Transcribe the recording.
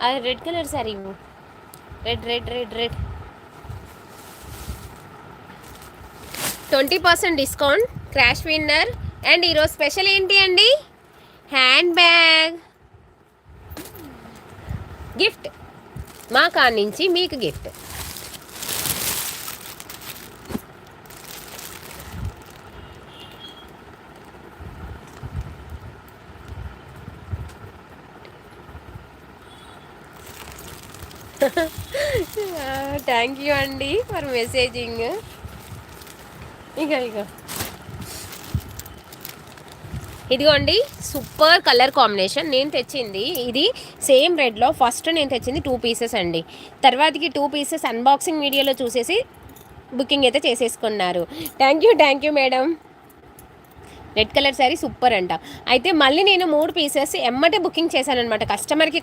అది red colour sorry, red red red red 20% discount, crash winner. And ఈరోజు special ఏంటి అండి? హ్యాండ్ బ్యాగ్ గిఫ్ట్, మా కార్ నుంచి మీకు గిఫ్ట్. థ్యాంక్ యూ అండి ఫర్ మెసేజింగ్. ఇదిగోండి, సూపర్ కలర్ కాంబినేషన్. నేను తెచ్చింది ఇది సేమ్ రెడ్లో. ఫస్ట్ నేను తెచ్చింది 2 పీసెస్ అండి. తర్వాతకి 2 పీసెస్ అన్బాక్సింగ్ వీడియోలో చూసేసి బుకింగ్ అయితే చేసేసుకున్నారు. Thank you madam. Red colour sari super అంట. అయితే మళ్ళీ నేను 3 పీసెస్ ఎమ్మటే బుకింగ్ చేశాను అనమాట. కస్టమర్కి